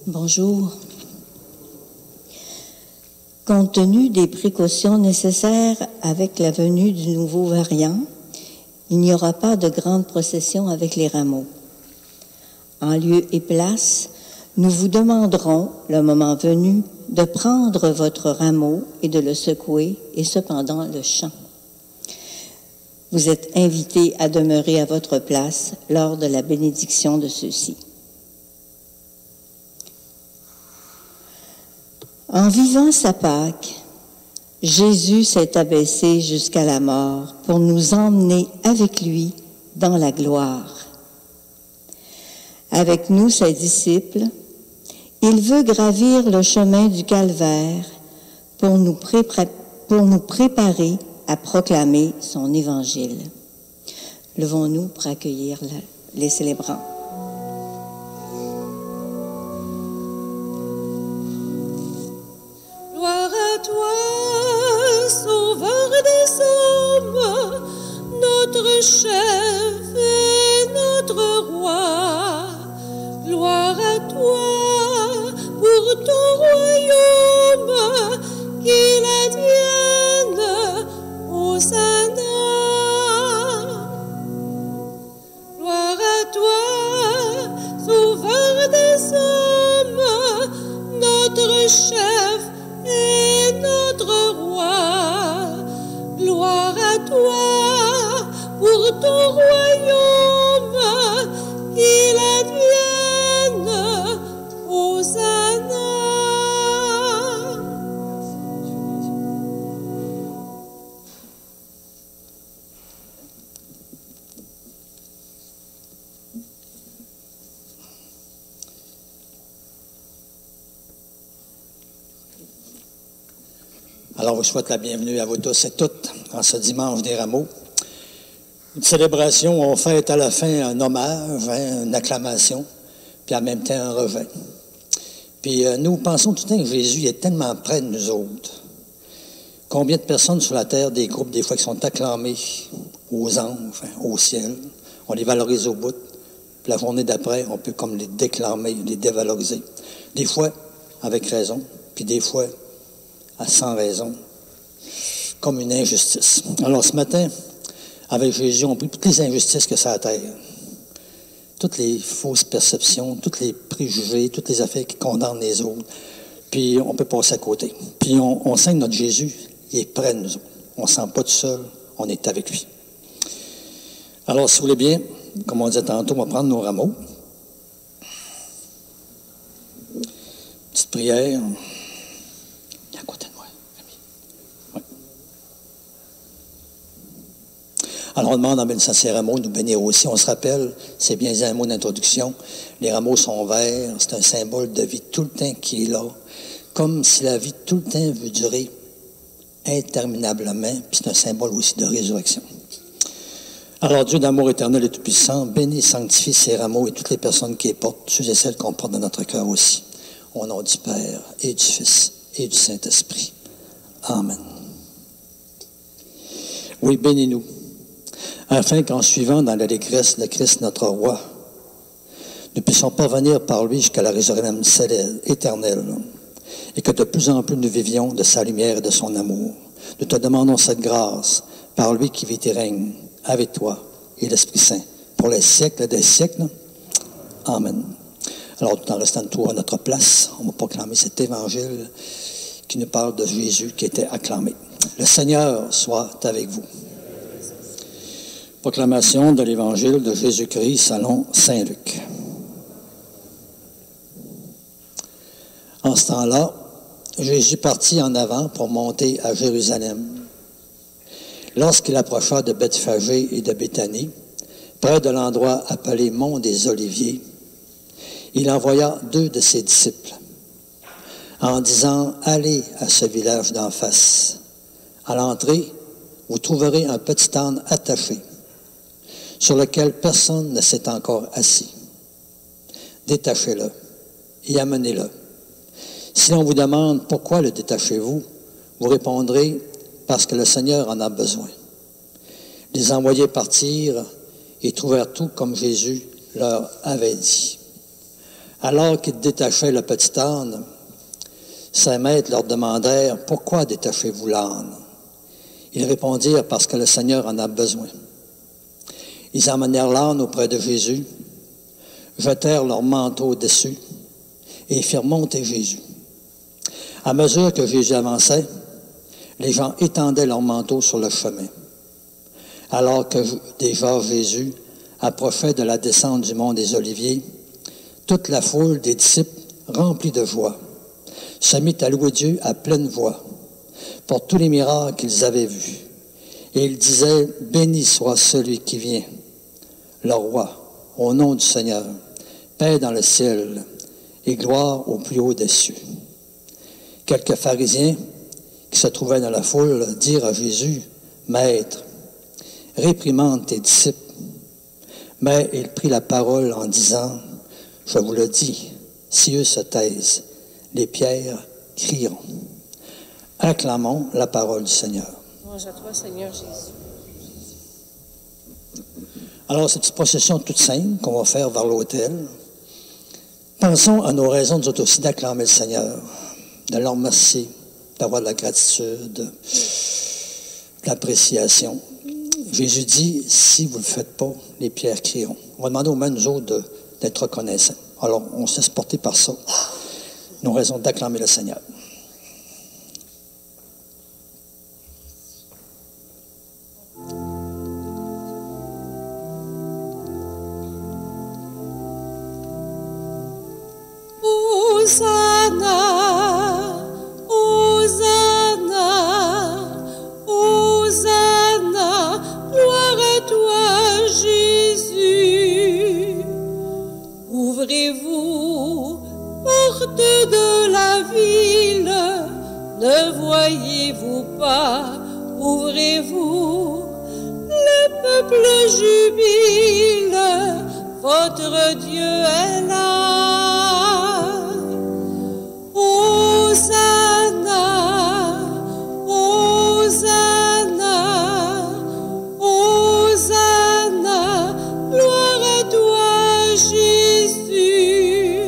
Bonjour. Compte tenu des précautions nécessaires avec la venue du nouveau variant, il n'y aura pas de grande procession avec les rameaux. En lieu et place, nous vous demanderons, le moment venu, de prendre votre rameau et de le secouer, et cependant le chant. Vous êtes invités à demeurer à votre place lors de la bénédiction de ceux-ci. En vivant sa Pâque, Jésus s'est abaissé jusqu'à la mort pour nous emmener avec lui dans la gloire. Avec nous, ses disciples, il veut gravir le chemin du calvaire pour nous préparer à proclamer son évangile. Levons-nous pour accueillir les célébrants. Gloire à toi, Sauveur des hommes, notre chef et notre roi. Gloire à toi pour ton royaume, qu'il advienne Hosanna. Gloire à toi, Sauveur des hommes, notre chef et notre roi. Gloire à toi pour ton royaume, qu'il advienne Hosanna. Alors, je souhaite la bienvenue à vous tous et toutes en ce dimanche des rameaux. Une célébration, on fête à la fin un hommage, une acclamation, puis en même temps un rejet. Puis nous pensons tout le temps que Jésus est tellement près de nous autres. Combien de personnes sur la terre, des groupes, des fois, qui sont acclamés aux anges, au ciel, on les valorise au bout, puis la journée d'après, on peut comme les déclamer, les dévaloriser. Des fois, avec raison, puis des fois, sans raison, comme une injustice. Alors, ce matin, avec Jésus, on prie toutes les injustices que ça a à terre. Toutes les fausses perceptions, tous les préjugés, toutes les affaires qui condamnent les autres. Puis, on peut passer à côté. Puis, on sent que notre Jésus, il est près de nous autres. On ne se sent pas tout seul, on est avec lui. Alors, si vous voulez bien, comme on disait tantôt, on va prendre nos rameaux. Petite prière. À côté de moi, Rémi. Ouais. Alors, on demande en bénissant ces rameaux, nous bénir aussi. On se rappelle, c'est bien un mot d'introduction, les rameaux sont verts, c'est un symbole de vie tout le temps qui est là, comme si la vie tout le temps veut durer interminablement, puis c'est un symbole aussi de résurrection. Alors, Dieu d'amour éternel et tout-puissant, bénis et sanctifie ces rameaux et toutes les personnes qui les portent, ceux et celles qu'on porte dans notre cœur aussi. Au nom du Père et du Fils et du Saint-Esprit. Amen. Oui, bénis-nous, afin qu'en suivant dans l'allégresse de Christ notre Roi, nous puissions parvenir par lui jusqu'à la résurrection éternelle, et que de plus en plus nous vivions de sa lumière et de son amour. Nous te demandons cette grâce, par lui qui vit et règne, avec toi et l'Esprit Saint, pour les siècles des siècles. Amen. Alors, tout en restant tout à notre place, on va proclamer cet évangile qui nous parle de Jésus qui était acclamé. Le Seigneur soit avec vous. Proclamation de l'évangile de Jésus-Christ selon saint Luc. En ce temps-là, Jésus partit en avant pour monter à Jérusalem. Lorsqu'il approcha de Bethphagée et de Béthanie, près de l'endroit appelé Mont des Oliviers, il envoya 2 de ses disciples, en disant, « Allez à ce village d'en face. À l'entrée, vous trouverez un petit âne attaché, sur lequel personne ne s'est encore assis. Détachez-le et amenez-le. Si on vous demande pourquoi le détachez-vous, vous répondrez, parce que le Seigneur en a besoin. » Les envoyés partirent et trouvèrent tout comme Jésus leur avait dit. Alors qu'ils détachaient le petit âne, ses maîtres leur demandèrent « Pourquoi détachez-vous l'âne ?» Ils répondirent « Parce que le Seigneur en a besoin. » Ils emmenèrent l'âne auprès de Jésus, jetèrent leur manteau dessus et firent monter Jésus. À mesure que Jésus avançait, les gens étendaient leurs manteaux sur le chemin. Alors que déjà Jésus approchait de la descente du mont des Oliviers, toute la foule des disciples, remplie de joie, se mit à louer Dieu à pleine voix pour tous les miracles qu'ils avaient vus. Et ils disaient, « Béni soit celui qui vient, le roi, au nom du Seigneur, paix dans le ciel et gloire au plus haut des cieux. » Quelques pharisiens qui se trouvaient dans la foule dirent à Jésus, « Maître, réprimande tes disciples. » Mais il prit la parole en disant, « Je vous le dis, si eux se taisent, les pierres crieront. » Acclamons la parole du Seigneur. Louange à toi, Seigneur Jésus. Alors, cette petite procession toute simple qu'on va faire vers l'autel, pensons à nos raisons, nous autres aussi, d'acclamer le Seigneur, de le remercier, d'avoir de la gratitude, de l'appréciation. Jésus dit, si vous ne le faites pas, les pierres crieront. On va demander aux mains, nous autres, d'être reconnaissants. Alors, on se laisse porter par ça. Nos raisons d'acclamer le Seigneur. Hosanna, Hosanna, Hosanna, gloire à toi, Jésus. Ouvrez-vous, porte de la ville, ne voyez-vous pas, ouvrez-vous, le peuple jubile, votre Dieu est là. Hosanna, Hosanna, Hosanna, gloire à toi, Jésus.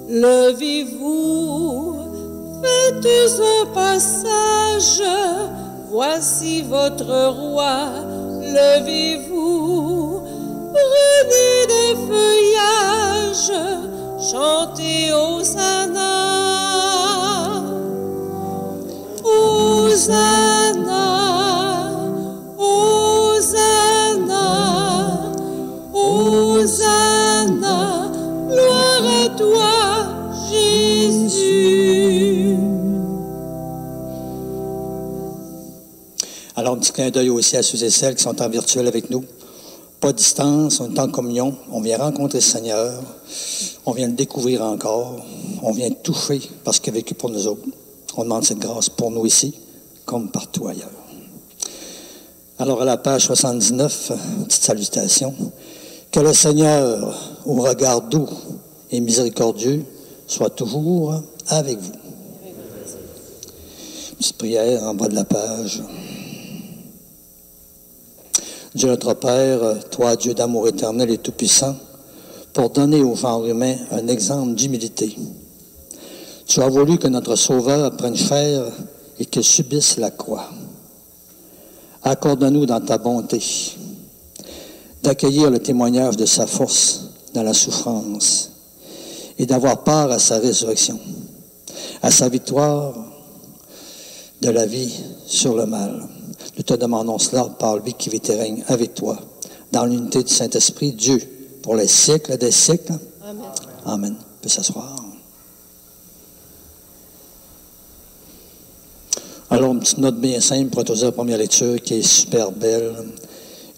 Levez-vous, faites un passage, voici votre roi. Levez-vous, prenez des feuillages, chantez Hosanna. Hosanna, Hosanna, Hosanna, gloire à toi, Jésus. Alors, un petit clin d'œil aussi à ceux et celles qui sont en virtuel avec nous. Pas de distance, on est en communion, on vient rencontrer le Seigneur, on vient le découvrir encore, on vient toucher parce qu'il a vécu pour nous autres. On demande cette grâce pour nous ici, comme partout ailleurs. Alors, à la page 79, petite salutation. Que le Seigneur, au regard doux et miséricordieux, soit toujours avec vous. Petite prière en bas de la page. Dieu notre Père, toi, Dieu d'amour éternel et tout-puissant, pour donner au genre humain un exemple d'humilité. Tu as voulu que notre Sauveur prenne chair et qu'il subisse la croix. Accorde-nous dans ta bonté d'accueillir le témoignage de sa force dans la souffrance et d'avoir part à sa résurrection, à sa victoire de la vie sur le mal. Nous te demandons cela par lui qui vit et règne avec toi, dans l'unité du Saint-Esprit, Dieu, pour les siècles des siècles. Amen. Amen. On peut s'asseoir. Alors, une petite note bien simple pour introduire la première lecture qui est super belle.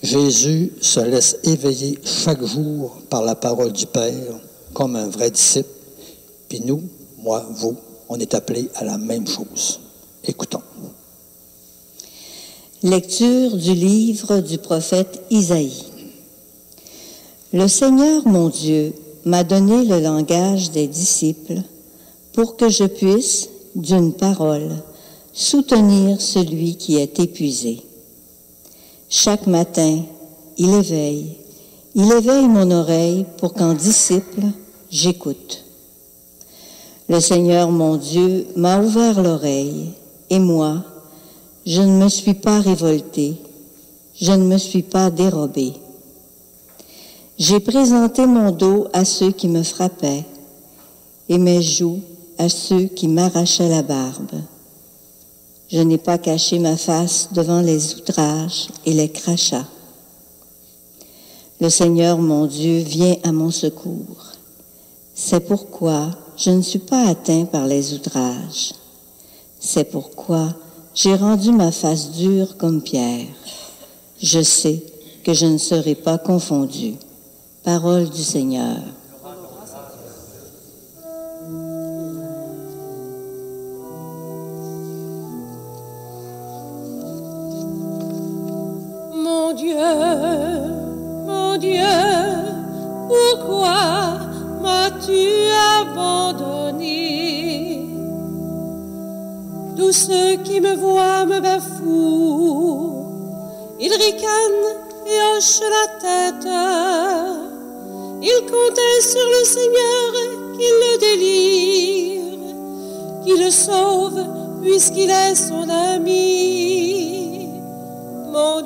Jésus se laisse éveiller chaque jour par la parole du Père comme un vrai disciple. Puis nous, moi, vous, on est appelés à la même chose. Écoutons. Lecture du livre du prophète Isaïe. Le Seigneur, mon Dieu, m'a donné le langage des disciples pour que je puisse, d'une parole, soutenir celui qui est épuisé. Chaque matin, il éveille mon oreille pour qu'en disciple, j'écoute. Le Seigneur mon Dieu m'a ouvert l'oreille, et moi, je ne me suis pas révoltée, je ne me suis pas dérobée. J'ai présenté mon dos à ceux qui me frappaient, et mes joues à ceux qui m'arrachaient la barbe. Je n'ai pas caché ma face devant les outrages et les crachats. Le Seigneur mon Dieu vient à mon secours. C'est pourquoi je ne suis pas atteint par les outrages. C'est pourquoi j'ai rendu ma face dure comme pierre. Je sais que je ne serai pas confondu. Parole du Seigneur. Mon Dieu, pourquoi m'as-tu abandonné? Tous ceux qui me voient me bafouent, ils ricanent et hochent la tête. Ils comptaient sur le Seigneur qu'il le délivre, qu'il le sauve puisqu'il est son ami. Mon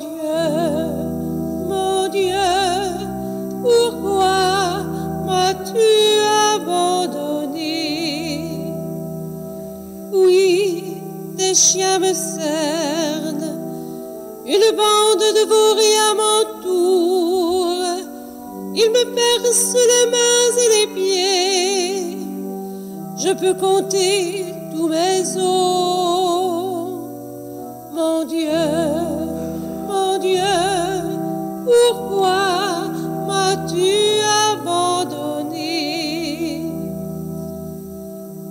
Dieu, pourquoi m'as-tu abandonné? Oui, des chiens me cernent, une bande de vauries m'entoure. Ils me percent les mains et les pieds. Je peux compter tous mes os. Mon Dieu, pourquoi m'as-tu abandonné?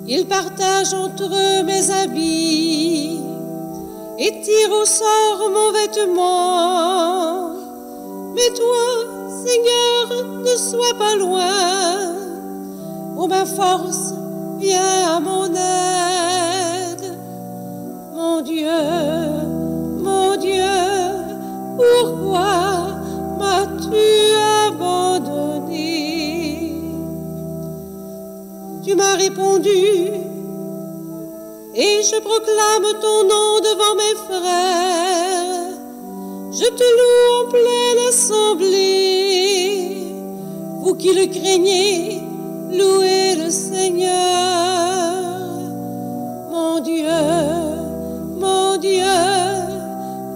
Ils partagent entre eux mes habits et tirent au sort mon vêtement. Mais toi, Seigneur, ne sois pas loin. Oh, ma force, viens à mon aide. Mon Dieu, pourquoi m'as-tu abandonné? Tu m'as répondu, et je proclame ton nom devant mes frères. Je te loue en pleine assemblée. Vous qui le craignez, louez le Seigneur. Mon Dieu,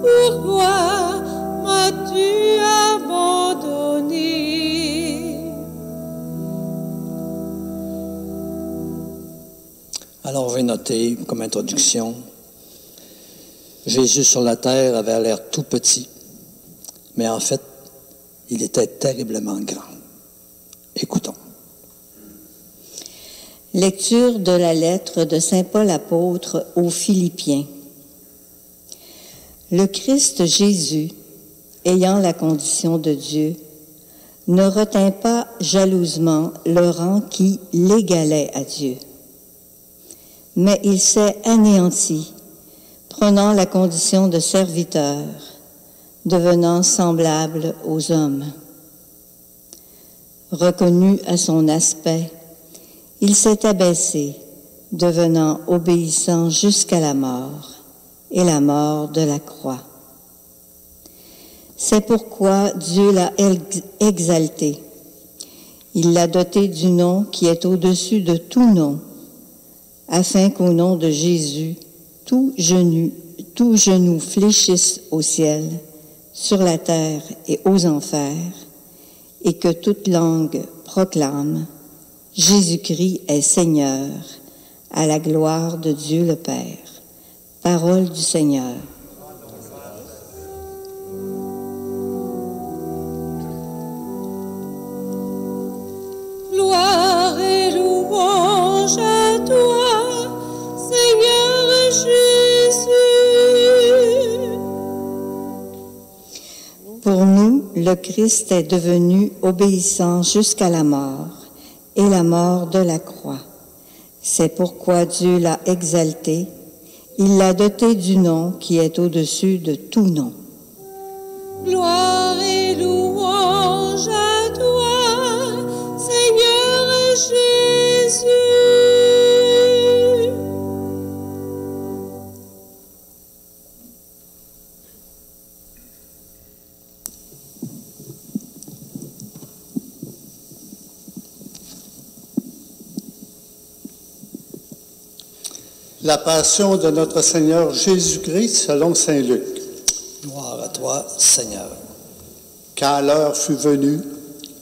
pourquoi m'as-tu abandonné? Alors, on va noter comme introduction, Jésus sur la terre avait l'air tout petit, mais en fait, il était terriblement grand. Écoutons. Lecture de la lettre de saint Paul apôtre aux Philippiens. Le Christ Jésus, ayant la condition de Dieu, ne retint pas jalousement le rang qui l'égalait à Dieu. Mais il s'est anéanti, prenant la condition de serviteur, devenant semblable aux hommes. Reconnu à son aspect, il s'est abaissé, devenant obéissant jusqu'à la mort, et la mort de la croix. C'est pourquoi Dieu l'a exalté. Il l'a doté du nom qui est au-dessus de tout nom, afin qu'au nom de Jésus, tout genou fléchisse au ciel, sur la terre et aux enfers, et que toute langue proclame « Jésus-Christ est Seigneur, à la gloire de Dieu le Père ». Parole du Seigneur. Gloire et louange à toi, Seigneur Jésus. Pour nous, le Christ est devenu obéissant jusqu'à la mort, et la mort de la croix. C'est pourquoi Dieu l'a exalté. Il l'a doté du nom qui est au-dessus de tout nom. Gloire et louange à toi, Seigneur Jésus. La passion de notre Seigneur Jésus-Christ selon saint Luc. Gloire à toi, Seigneur. Quand l'heure fut venue,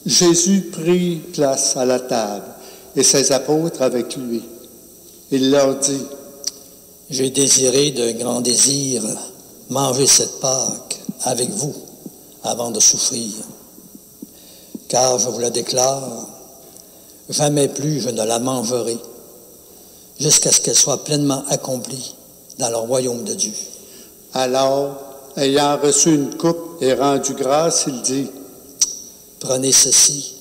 Jésus prit place à la table et ses apôtres avec lui. Il leur dit, « J'ai désiré d'un grand désir manger cette Pâque avec vous avant de souffrir. Car je vous la déclare, jamais plus je ne la mangerai, jusqu'à ce qu'elle soit pleinement accomplie dans le royaume de Dieu. » Alors, ayant reçu une coupe et rendu grâce, il dit, « Prenez ceci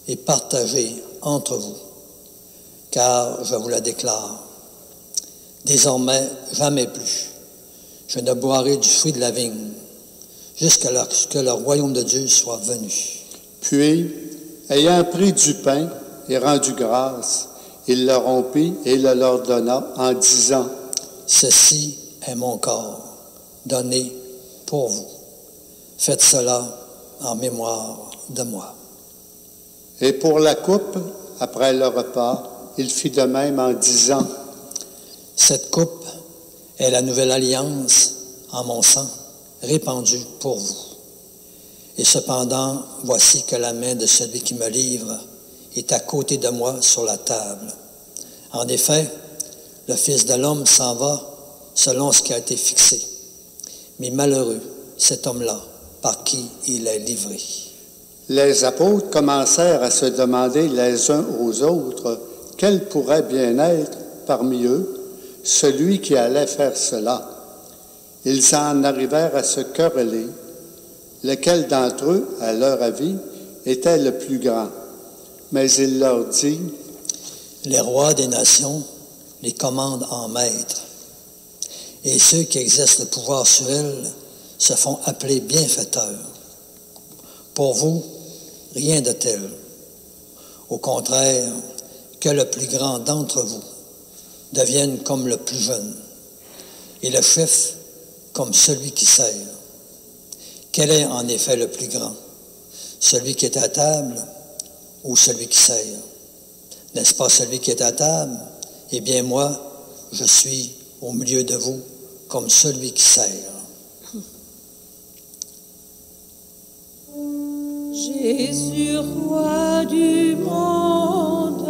et partagez entre vous, car je vous la déclare, désormais jamais plus je ne boirai du fruit de la vigne, jusqu'à ce que le royaume de Dieu soit venu. » Puis, ayant pris du pain et rendu grâce, il le rompit et le leur donna en disant, « Ceci est mon corps, donné pour vous. Faites cela en mémoire de moi. » Et pour la coupe, après le repas, il fit de même en disant, « Cette coupe est la nouvelle alliance en mon sang, répandue pour vous. Et cependant, voici que la main de celui qui me livre est à côté de moi sur la table. En effet, le Fils de l'homme s'en va selon ce qui a été fixé. Mais malheureux, cet homme-là, par qui il est livré. » Les apôtres commencèrent à se demander les uns aux autres quel pourrait bien être parmi eux celui qui allait faire cela. Ils en arrivèrent à se quereller, lequel d'entre eux, à leur avis, était le plus grand. Mais il leur dit, « Les rois des nations les commandent en maître, et ceux qui exercent le pouvoir sur elles se font appeler bienfaiteurs. Pour vous, rien de tel. Au contraire, que le plus grand d'entre vous devienne comme le plus jeune, et le chef comme celui qui sert. Quel est en effet le plus grand, celui qui est à table ou celui qui sert? N'est-ce pas celui qui est à table? Eh bien moi, je suis au milieu de vous comme celui qui sert. » Jésus, roi du monde,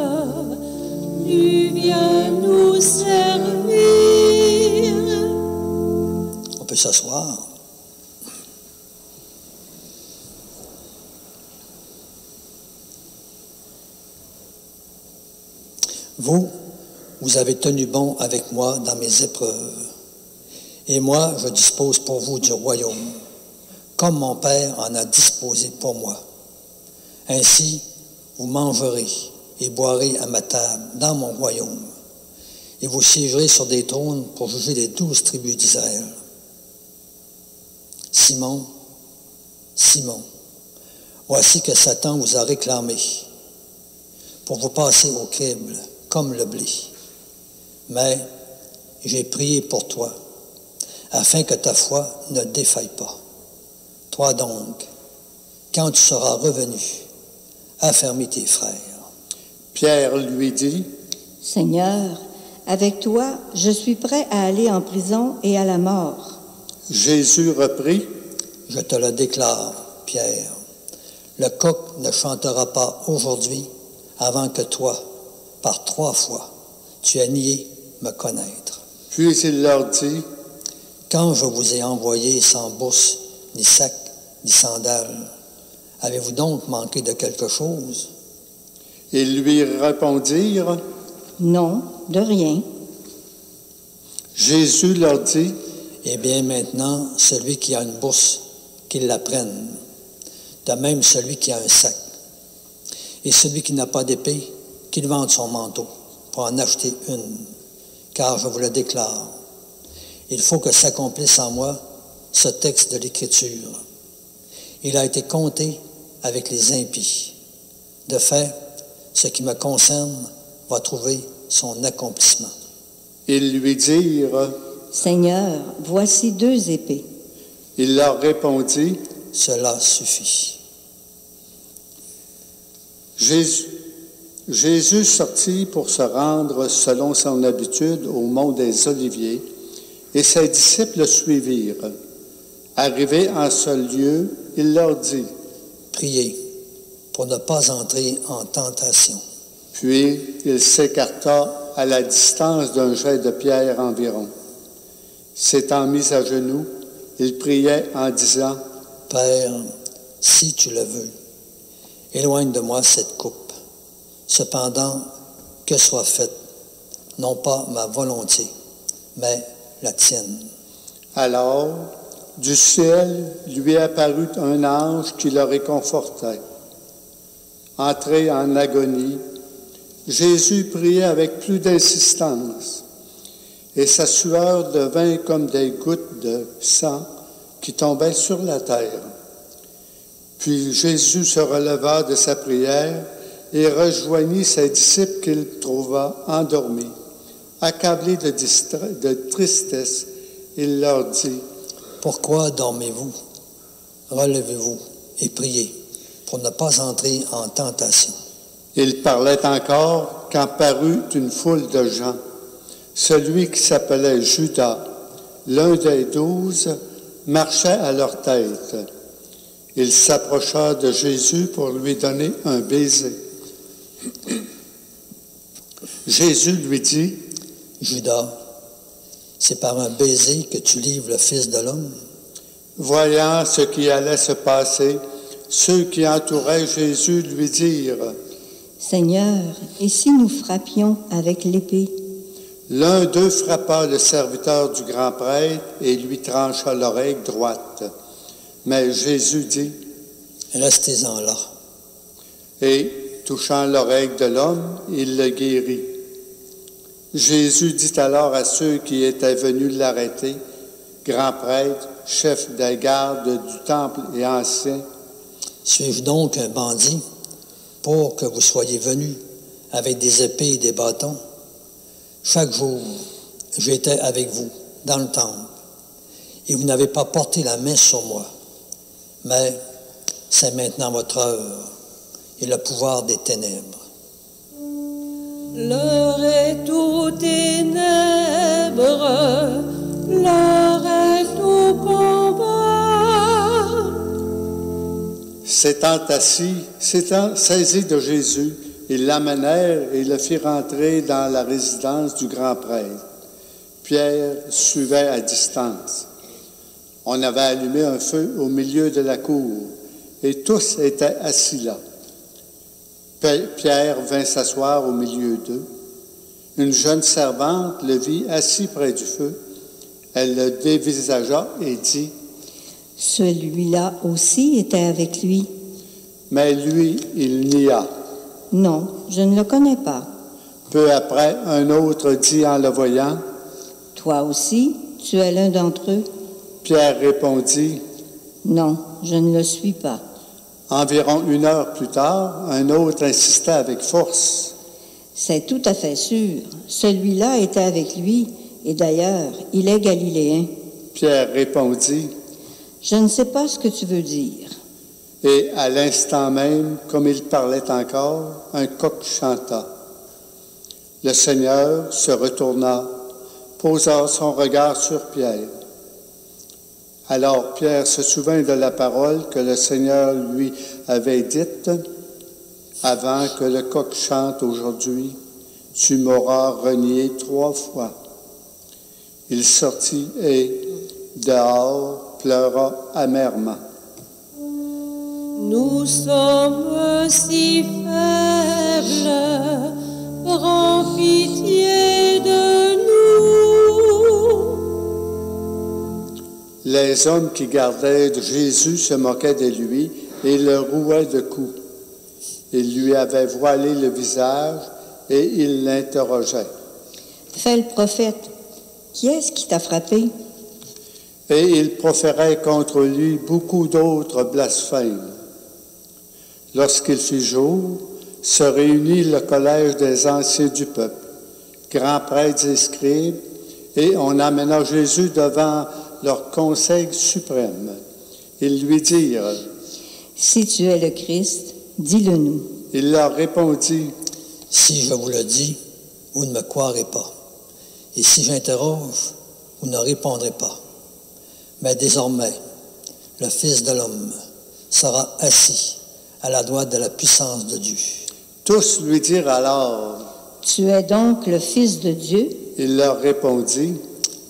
tu viens nous servir. On peut s'asseoir. Vous avez tenu bon avec moi dans mes épreuves. Et moi, je dispose pour vous du royaume, comme mon Père en a disposé pour moi. Ainsi, vous mangerez et boirez à ma table dans mon royaume, et vous siégerez sur des trônes pour juger les 12 tribus d'Israël. Simon, Simon, voici que Satan vous a réclamé pour vous passer au crible comme le blé. Mais j'ai prié pour toi, afin que ta foi ne défaille pas. Toi donc, quand tu seras revenu, affermis tes frères. Pierre lui dit, « Seigneur, avec toi, je suis prêt à aller en prison et à la mort. » Jésus reprit, « Je te le déclare, Pierre, le coq ne chantera pas aujourd'hui avant que toi, par 3 fois, tu aies nié me connaître. » Puis il leur dit, « Quand je vous ai envoyé sans bourse, ni sac, ni sandales, avez-vous donc manqué de quelque chose? » Ils lui répondirent, « Non, de rien. » Jésus leur dit, « Eh bien maintenant, celui qui a une bourse, qu'il la prenne, de même celui qui a un sac. Et celui qui n'a pas d'épée, qu'il vende son manteau pour en acheter une. Car je vous le déclare, il faut que s'accomplisse en moi ce texte de l'Écriture. Il a été compté avec les impies. De fait, ce qui me concerne va trouver son accomplissement. » Ils lui dirent, « Seigneur, voici 2 épées. » Il leur répondit, « Cela suffit. » Jésus sortit pour se rendre, selon son habitude, au mont des Oliviers, et ses disciples le suivirent. Arrivé en ce lieu, il leur dit, « Priez pour ne pas entrer en tentation. » Puis il s'écarta à la distance d'un jet de pierre environ. S'étant mis à genoux, il priait en disant, « Père, si tu le veux, éloigne de moi cette coupe. Cependant, que soit faite, non pas ma volonté, mais la tienne. » Alors, du ciel lui apparut un ange qui le réconfortait. Entré en agonie, Jésus priait avec plus d'insistance, et sa sueur devint comme des gouttes de sang qui tombaient sur la terre. Puis Jésus se releva de sa prière et rejoignit ses disciples qu'il trouva endormis. Accablé de tristesse, il leur dit, « Pourquoi dormez-vous? Relevez-vous et priez pour ne pas entrer en tentation. » Il parlait encore quand parut une foule de gens. Celui qui s'appelait Judas, l'un des 12, marchait à leur tête. Il s'approcha de Jésus pour lui donner un baiser. Jésus lui dit, « Judas, c'est par un baiser que tu livres le Fils de l'homme? » Voyant ce qui allait se passer, ceux qui entouraient Jésus lui dirent, « Seigneur, et si nous frappions avec l'épée? » L'un d'eux frappa le serviteur du grand prêtre et lui trancha l'oreille droite. Mais Jésus dit, « Restez-en là. » Et, touchant l'oreille de l'homme, il le guérit. Jésus dit alors à ceux qui étaient venus l'arrêter, grand prêtre, chef des gardes du temple et ancien, « Suis-je donc un bandit pour que vous soyez venus avec des épées et des bâtons? Chaque jour, j'étais avec vous dans le temple, et vous n'avez pas porté la main sur moi. Mais c'est maintenant votre heure et le pouvoir des ténèbres. L'heure est aux ténèbres, l'heure est au combat. » S'étant saisi de Jésus, ils l'amenèrent et le firent entrer dans la résidence du grand prêtre. Pierre suivait à distance. On avait allumé un feu au milieu de la cour, et tous étaient assis là. Pierre vint s'asseoir au milieu d'eux. Une jeune servante le vit assis près du feu. Elle le dévisagea et dit, « Celui-là aussi était avec lui. » Mais lui, il nia. « Non, je ne le connais pas. » Peu après, un autre dit en le voyant, « Toi aussi, tu es l'un d'entre eux. » Pierre répondit, « Non, je ne le suis pas. » Environ 1 heure plus tard, un autre insista avec force. « C'est tout à fait sûr. Celui-là était avec lui, et d'ailleurs, il est galiléen. » Pierre répondit, « Je ne sais pas ce que tu veux dire. » Et à l'instant même, comme il parlait encore, un coq chanta. Le Seigneur se retourna, posa son regard sur Pierre. Alors Pierre se souvint de la parole que le Seigneur lui avait dite, « Avant que le coq chante aujourd'hui, tu m'auras renié 3 fois. » Il sortit et, dehors, pleura amèrement. Nous sommes si faibles, prends pitié de nous. Les hommes qui gardaient de Jésus se moquaient de lui et le rouaient de coups. Ils lui avaient voilé le visage et ils l'interrogeaient. « Fais le prophète. Qui est-ce qui t'a frappé? » Et ils proféraient contre lui beaucoup d'autres blasphèmes. Lorsqu'il fit jour, se réunit le collège des anciens du peuple, grands prêtres et scribes, et on amena Jésus devant leur conseil suprême. Ils lui dirent, « Si tu es le Christ, dis-le-nous. » Il leur répondit, Si je vous le dis, vous ne me croirez pas. Et si j'interroge, vous ne répondrez pas. Mais désormais, le Fils de l'homme sera assis à la droite de la puissance de Dieu. Tous lui dirent alors. Tu es donc le Fils de Dieu? Il leur répondit.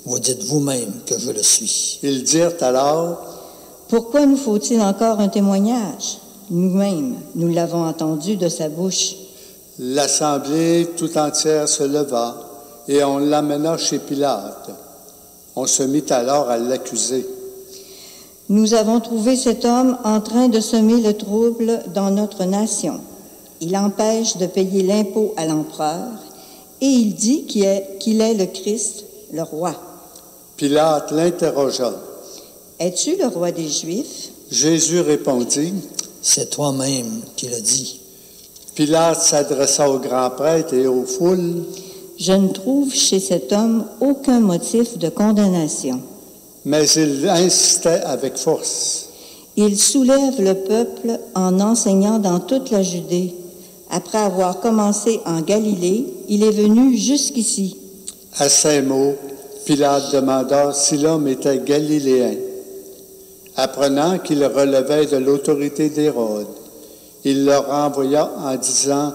Vous dites vous-même que je le suis. Ils dirent alors. Pourquoi nous faut-il encore un témoignage? Nous-mêmes, nous l'avons entendu de sa bouche. L'assemblée tout entière se leva et on l'amena chez Pilate. On se mit alors à l'accuser. Nous avons trouvé cet homme en train de semer le trouble dans notre nation. Il empêche de payer l'impôt à l'empereur et il dit qu'il est le Christ, le roi. Pilate l'interrogea. Es-tu le roi des Juifs? Jésus répondit. C'est toi-même qui le dis. Pilate s'adressa aux grands prêtres et aux foules. Je ne trouve chez cet homme aucun motif de condamnation. Mais il insistait avec force. Il soulève le peuple en enseignant dans toute la Judée. Après avoir commencé en Galilée, il est venu jusqu'ici. À ces mots, Pilate demanda si l'homme était galiléen. Apprenant qu'il relevait de l'autorité d'Hérode, il le renvoya en disant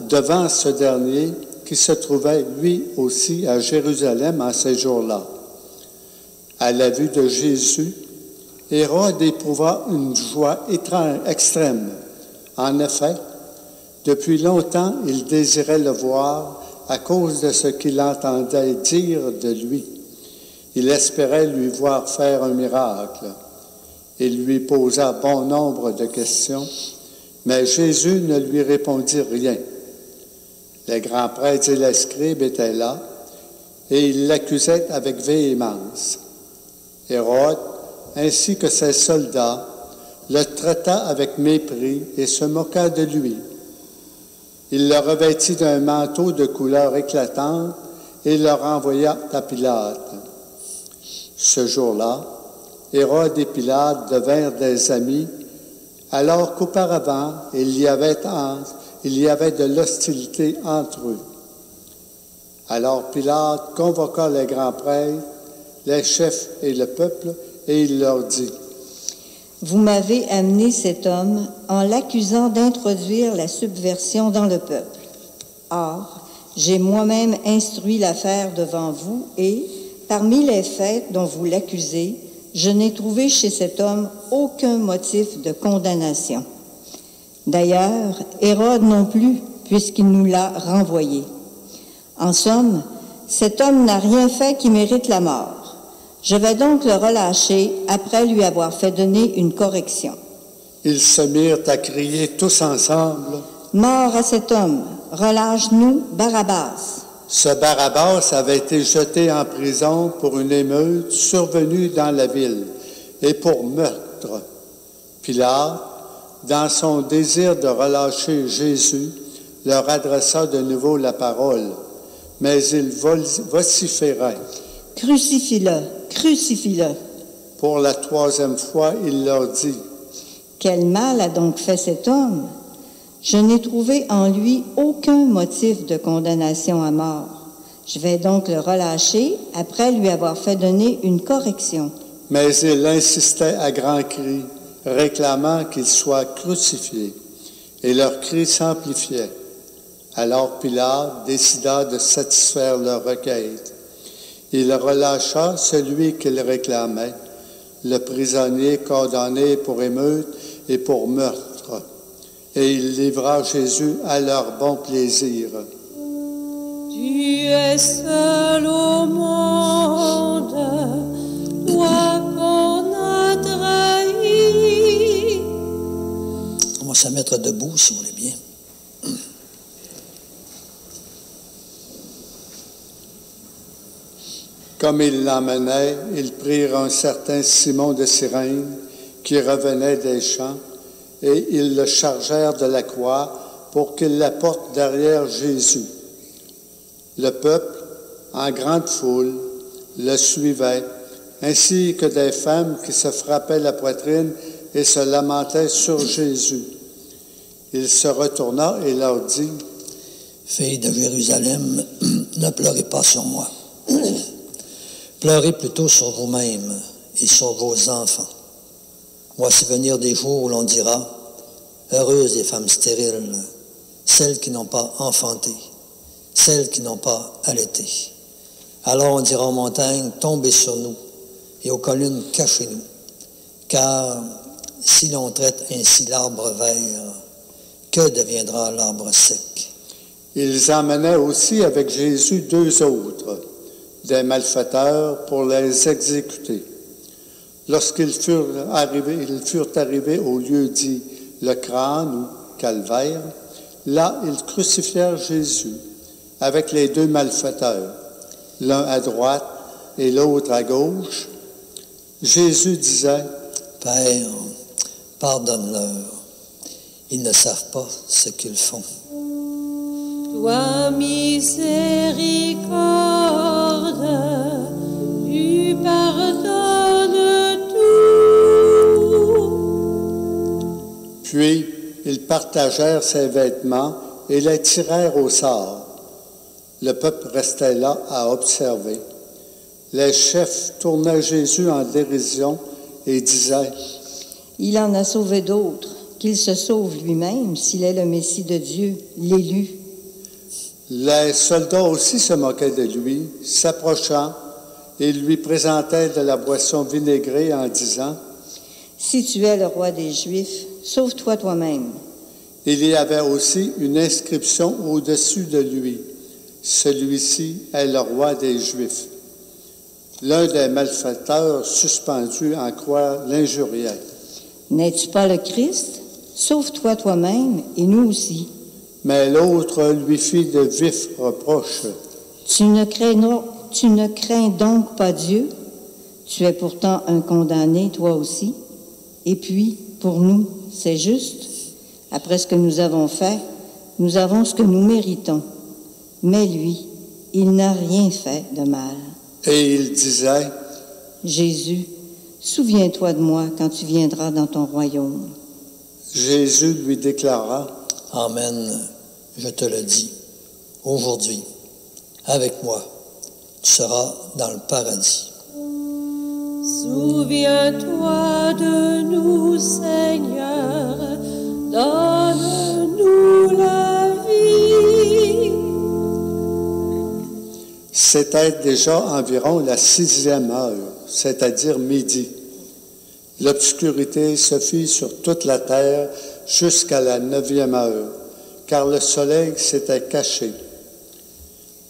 devant ce dernier qui se trouvait lui aussi à Jérusalem en ces jours-là. À la vue de Jésus, Hérode éprouva une joie extrême. En effet, depuis longtemps, il désirait le voir à cause de ce qu'il entendait dire de lui. Il espérait lui voir faire un miracle. Il lui posa bon nombre de questions, mais Jésus ne lui répondit rien. Les grands prêtres et les scribes étaient là, et ils l'accusaient avec véhémence. Hérode, ainsi que ses soldats, le traita avec mépris et se moqua de lui. Il le revêtit d'un manteau de couleur éclatante et le renvoya à Pilate. Ce jour-là, Hérode et Pilate devinrent des amis, alors qu'auparavant, il y avait de l'hostilité entre eux. Alors Pilate convoqua les grands prêtres, les chefs et le peuple, et il leur dit, « Vous m'avez amené cet homme en l'accusant d'introduire la subversion dans le peuple. Or, j'ai moi-même instruit l'affaire devant vous et, parmi les faits dont vous l'accusez, je n'ai trouvé chez cet homme aucun motif de condamnation. D'ailleurs, Hérode non plus, puisqu'il nous l'a renvoyé. En somme, cet homme n'a rien fait qui mérite la mort. Je vais donc le relâcher après lui avoir fait donner une correction. » Ils se mirent à crier tous ensemble. « Mort à cet homme, relâche-nous Barabbas. » Ce Barabbas avait été jeté en prison pour une émeute survenue dans la ville et pour meurtre. Pilate, dans son désir de relâcher Jésus, leur adressa de nouveau la parole, mais ils vociféraient. « Crucifie-le, crucifie-le. » Pour la troisième fois, il leur dit, « Quel mal a donc fait cet homme? Je n'ai trouvé en lui aucun motif de condamnation à mort. Je vais donc le relâcher après lui avoir fait donner une correction. » Mais il insistait à grands cris, réclamant qu'il soit crucifié, et leurs cris s'amplifiaient. Alors Pilate décida de satisfaire leur requête. Il relâcha celui qu'il réclamait, le prisonnier condamné pour émeute et pour meurtre, et il livra Jésus à leur bon plaisir. Tu es seul au monde, toi qu'on a trahi. On va se mettre debout, si vous voulez bien. Comme ils l'emmenaient, ils prirent un certain Simon de Cyrène qui revenait des champs, et ils le chargèrent de la croix pour qu'il la porte derrière Jésus. Le peuple, en grande foule, le suivait, ainsi que des femmes qui se frappaient la poitrine et se lamentaient sur Jésus. Il se retourna et leur dit, « Filles de Jérusalem, ne pleurez pas sur moi. Pleurez plutôt sur vous-même et sur vos enfants. Voici venir des jours où l'on dira, heureuses les femmes stériles, celles qui n'ont pas enfanté, celles qui n'ont pas allaité. Alors on dira aux montagnes, tombez sur nous, et aux collines, cachez-nous. Car si l'on traite ainsi l'arbre vert, que deviendra l'arbre sec? Ils emmenaient aussi avec Jésus 2 autres, des malfaiteurs, pour les exécuter. Lorsqu'ils furent arrivés au lieu dit le crâne ou calvaire, là ils crucifièrent Jésus avec les 2 malfaiteurs, l'un à droite et l'autre à gauche. Jésus disait, « Père, pardonne-leur, ils ne savent pas ce qu'ils font. » Toi, miséricorde, tu pardonnes tout. Puis ils partagèrent ses vêtements et les tirèrent au sort. Le peuple restait là à observer. Les chefs tournaient Jésus en dérision et disaient, « Il en a sauvé d'autres, qu'il se sauve lui-même s'il est le Messie de Dieu, l'élu. » Les soldats aussi se moquaient de lui, s'approchant, et lui présentaient de la boisson vinaigrée en disant, « Si tu es le roi des Juifs, sauve-toi toi-même. » Il y avait aussi une inscription au-dessus de lui. Celui-ci est le roi des Juifs. L'un des malfaiteurs suspendus en croix l'injuriait. « N'es-tu pas le Christ? Sauve-toi toi-même et nous aussi. » Mais l'autre lui fit de vifs reproches. Tu ne crains donc pas Dieu? Tu es pourtant un condamné, toi aussi. Et puis, pour nous, c'est juste. Après ce que nous avons fait, nous avons ce que nous méritons. Mais lui, il n'a rien fait de mal. Et il disait, « Jésus, souviens-toi de moi quand tu viendras dans ton royaume. » Jésus lui déclara, « Amen, je te le dis, aujourd'hui, avec moi, tu seras dans le paradis. » Souviens-toi de nous, Seigneur, donne-nous la vie. C'était déjà environ la 6e heure, c'est-à-dire midi. L'obscurité se fit sur toute la terre jusqu'à la 9e heure, car le soleil s'était caché.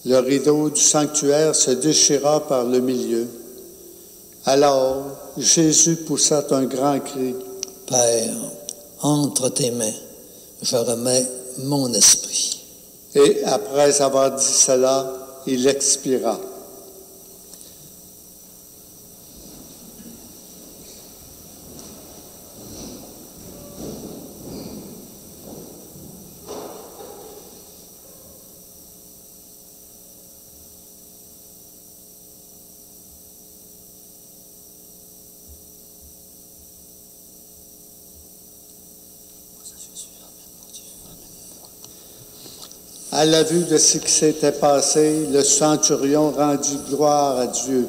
Le rideau du sanctuaire se déchira par le milieu. Alors Jésus poussa un grand cri. « Père, entre tes mains, je remets mon esprit. » Et après avoir dit cela, il expira. À la vue de ce qui s'était passé, le centurion rendit gloire à Dieu.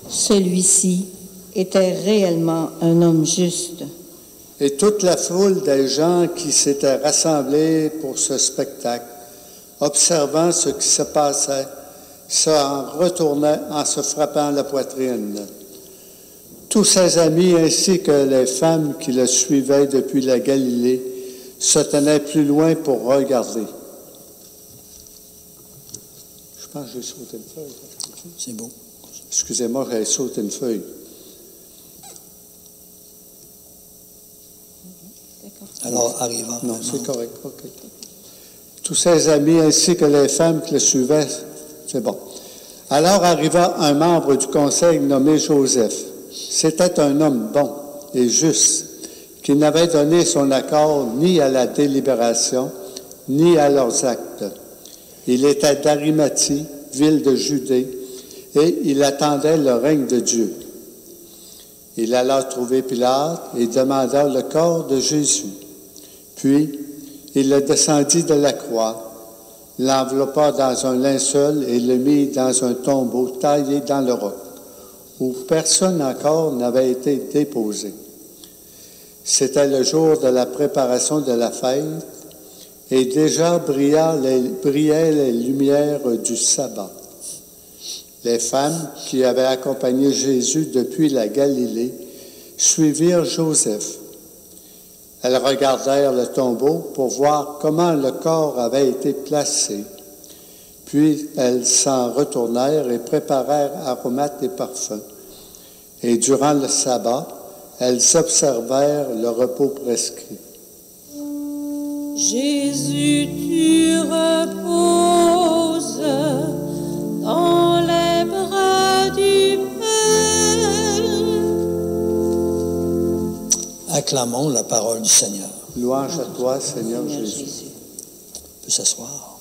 Celui-ci était réellement un homme juste. Et toute la foule des gens qui s'étaient rassemblés pour ce spectacle, observant ce qui se passait, s'en retournaient en se frappant la poitrine. Tous ses amis ainsi que les femmes qui le suivaient depuis la Galilée se tenaient plus loin pour regarder. Je pense que j'ai sauté une feuille. C'est beau. Excusez-moi, j'ai sauté une feuille. Alors, arriva. Non, c'est correct. OK. Tous ses amis ainsi que les femmes qui le suivaient, c'est bon. Alors arriva un membre du conseil nommé Joseph. C'était un homme bon et juste, qui n'avait donné son accord ni à la délibération, ni à leurs actes. Il était d'Arimathie, ville de Judée, et il attendait le règne de Dieu. Il alla trouver Pilate et demanda le corps de Jésus. Puis, il le descendit de la croix, l'enveloppa dans un linceul et le mit dans un tombeau taillé dans le roc, où personne encore n'avait été déposé. C'était le jour de la préparation de la fête, et déjà brillaient les lumières du sabbat. Les femmes qui avaient accompagné Jésus depuis la Galilée suivirent Joseph. Elles regardèrent le tombeau pour voir comment le corps avait été placé. Puis elles s'en retournèrent et préparèrent aromates et parfums. Et durant le sabbat, elles observèrent le repos prescrit. Jésus, tu reposes dans les bras du Père. Acclamons la parole du Seigneur. Louange à toi, Seigneur Jésus. On peut s'asseoir.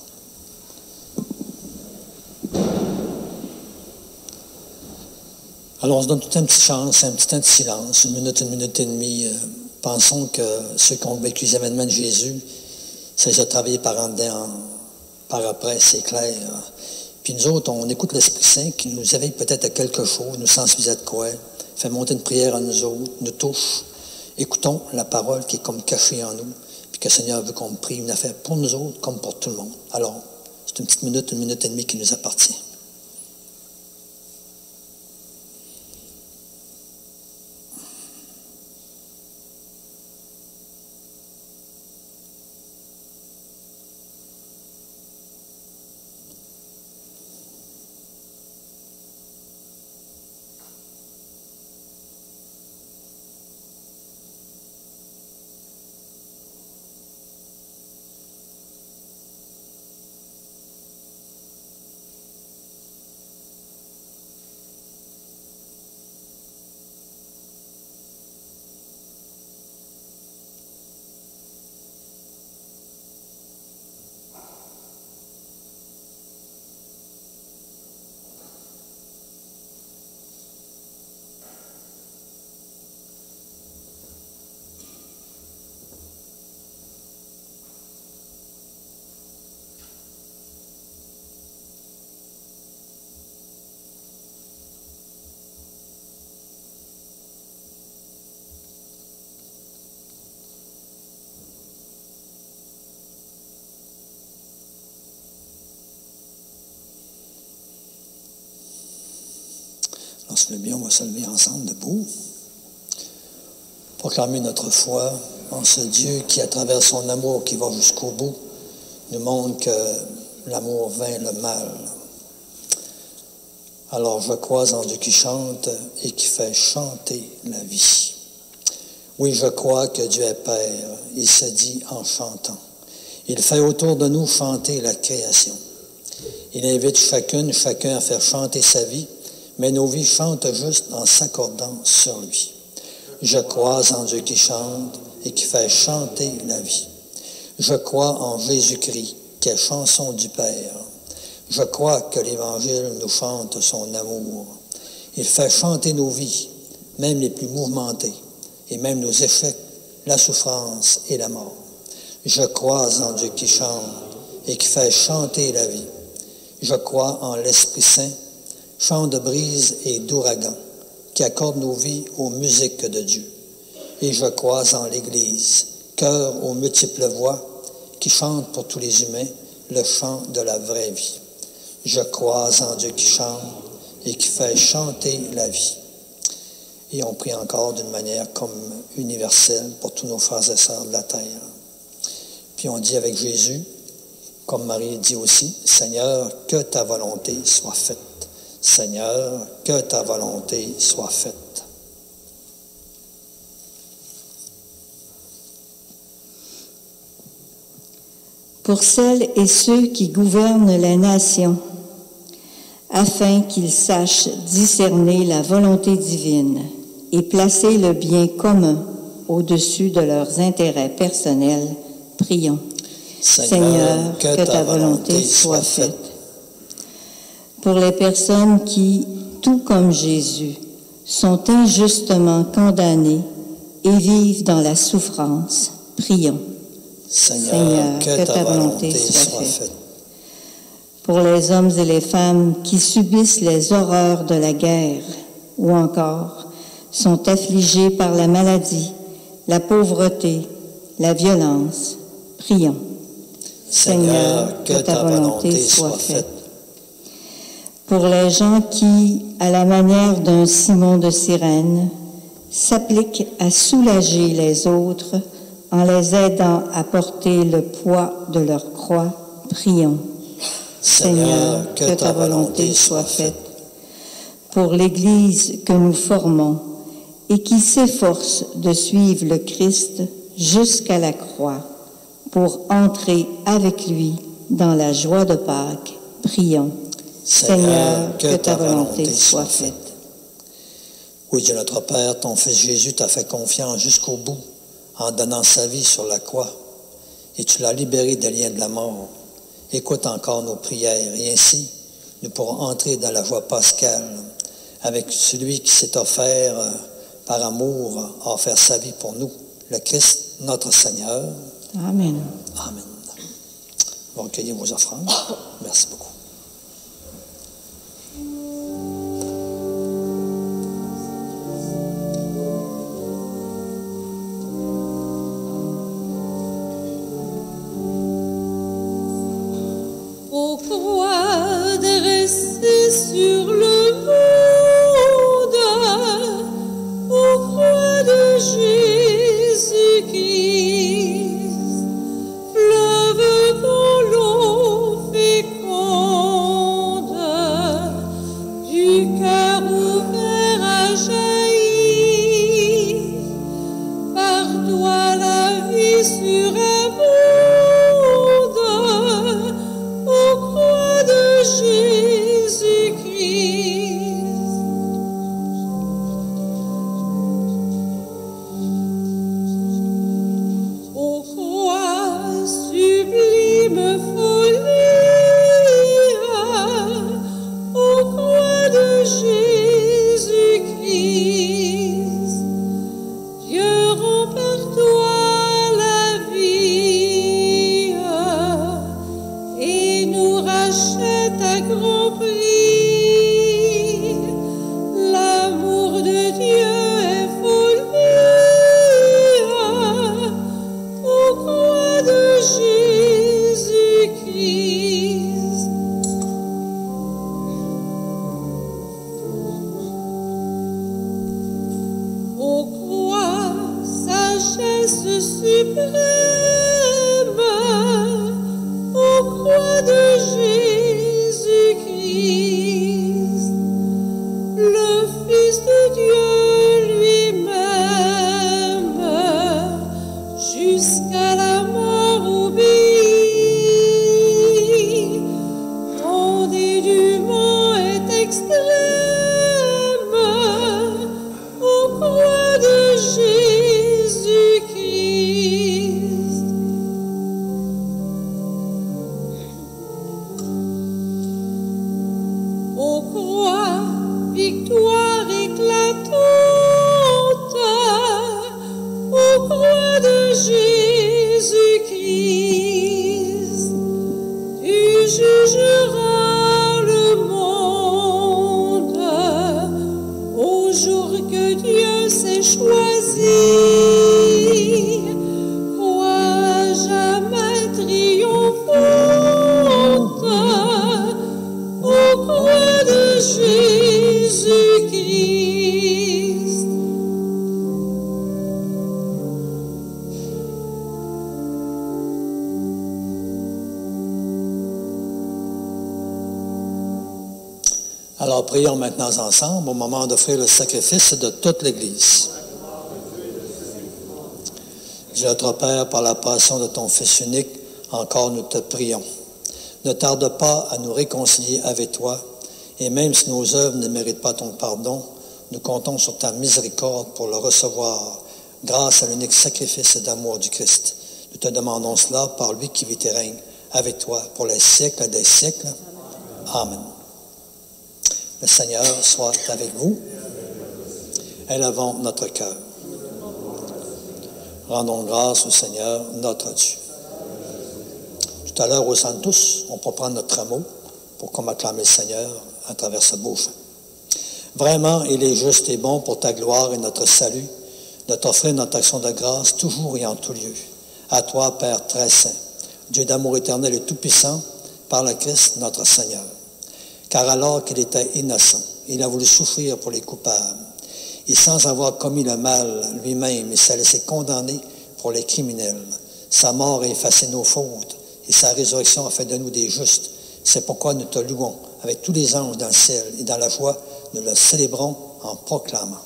Alors, on se donne toute une petite chance, un petit temps de silence, une minute et demie. Pensons que ceux qui ont vécu les événements de Jésus, ça les a travaillés par en dedans, par après, c'est clair. Puis nous autres, on écoute l'Esprit Saint qui nous éveille peut-être à quelque chose, nous sensibilise à de quoi, fait monter une prière à nous autres, nous touche. Écoutons la parole qui est comme cachée en nous, puis que le Seigneur veut qu'on prie une affaire pour nous autres comme pour tout le monde. Alors, c'est une petite minute, une minute et demie qui nous appartient. Lorsque bien, on va se lever ensemble debout, proclamer notre foi en ce Dieu qui, à travers son amour qui va jusqu'au bout, nous montre que l'amour vainc le mal. Alors je crois en Dieu qui chante et qui fait chanter la vie. Oui, je crois que Dieu est Père, il se dit en chantant. Il fait autour de nous chanter la création. Il invite chacun à faire chanter sa vie, mais nos vies chantent juste en s'accordant sur lui. Je crois en Dieu qui chante et qui fait chanter la vie. Je crois en Jésus-Christ, qui est chanson du Père. Je crois que l'Évangile nous chante son amour. Il fait chanter nos vies, même les plus mouvementées, et même nos échecs, la souffrance et la mort. Je crois en Dieu qui chante et qui fait chanter la vie. Je crois en l'Esprit Saint, chant de brise et d'ouragan, qui accorde nos vies aux musiques de Dieu. Et je crois en l'Église, cœur aux multiples voix, qui chante pour tous les humains le chant de la vraie vie. Je crois en Dieu qui chante et qui fait chanter la vie. Et on prie encore d'une manière comme universelle pour tous nos frères et sœurs de la terre. Puis on dit avec Jésus, comme Marie dit aussi, « Seigneur, que ta volonté soit faite. Seigneur, que ta volonté soit faite. » Pour celles et ceux qui gouvernent la nation, afin qu'ils sachent discerner la volonté divine et placer le bien commun au-dessus de leurs intérêts personnels, prions. Seigneur, que ta volonté soit faite. Pour les personnes qui, tout comme Jésus, sont injustement condamnées et vivent dans la souffrance, prions. Seigneur, que ta volonté soit faite. pour les hommes et les femmes qui subissent les horreurs de la guerre ou encore sont affligés par la maladie, la pauvreté, la violence. Prions. Seigneur, que ta volonté soit faite. Pour les gens qui, à la manière d'un Simon de Cyrène, s'appliquent à soulager les autres en les aidant à porter le poids de leur croix, prions. Seigneur, que ta volonté soit faite. Pour l'Église que nous formons et qui s'efforce de suivre le Christ jusqu'à la croix, pour entrer avec lui dans la joie de Pâques, prions. Seigneur, que ta volonté soit faite. Oui, Dieu notre Père, ton Fils Jésus t'a fait confiance jusqu'au bout en donnant sa vie sur la croix et tu l'as libéré des liens de la mort. Écoute encore nos prières et ainsi nous pourrons entrer dans la joie pascale avec celui qui s'est offert par amour, a offert sa vie pour nous, le Christ, notre Seigneur. Amen. Amen. Vous recueillez vos offrandes. Merci beaucoup. Ô croix dressée sur le monde, ô croix de Jésus-Christ, fleuve dont l'eau féconde, du cœur ouvert à jaillir, par toi la vie sur un monde, ô croix de Jésus-Christ. Ô croix, sublime folie, ô croix de Jésus-Christ, Dieu rend par toi la vie et nous rachète à grand prix. L'amour de Dieu est folie, ô croix de Jésus-Christ. Ô croix, sagesse suprême, ô croix de Jésus-Christ, le Fils de Dieu lui-même, jusqu'à la mort obéit, ton dénûment est extrême, ô croix de Jésus-Christ. Ô croix, victoire éclatante, ô croix de Jésus-Christ, tu jugeras le monde au jour que Dieu s'est choisi. Croix jamais triomphante, ô croix de Jésus-Christ. Alors prions maintenant ensemble au moment d'offrir le sacrifice de toute l'Église. Dieu notre Père, par la passion de ton Fils unique, encore nous te prions. Ne tarde pas à nous réconcilier avec toi, et même si nos œuvres ne méritent pas ton pardon, nous comptons sur ta miséricorde pour le recevoir, grâce à l'unique sacrifice d'amour du Christ. Nous te demandons cela par lui qui vit et règne avec toi pour les siècles des siècles. Amen. Le Seigneur soit avec vous. Élevons notre cœur. Rendons grâce au Seigneur, notre Dieu. Tout à l'heure, au Sanctus, on peut prendre notre rameau pour qu'on m'acclame le Seigneur à travers ce beau chant. Vraiment, il est juste et bon pour ta gloire et notre salut, de t'offrir notre action de grâce toujours et en tout lieu. À toi, Père très saint, Dieu d'amour éternel et tout-puissant, par le Christ notre Seigneur. Car alors qu'il était innocent, il a voulu souffrir pour les coupables. Et sans avoir commis le mal lui-même, il s'est laissé condamner pour les criminels. Sa mort a effacé nos fautes et sa résurrection a fait de nous des justes. C'est pourquoi nous te louons avec tous les anges dans le ciel et dans la joie, nous le célébrons en proclamant.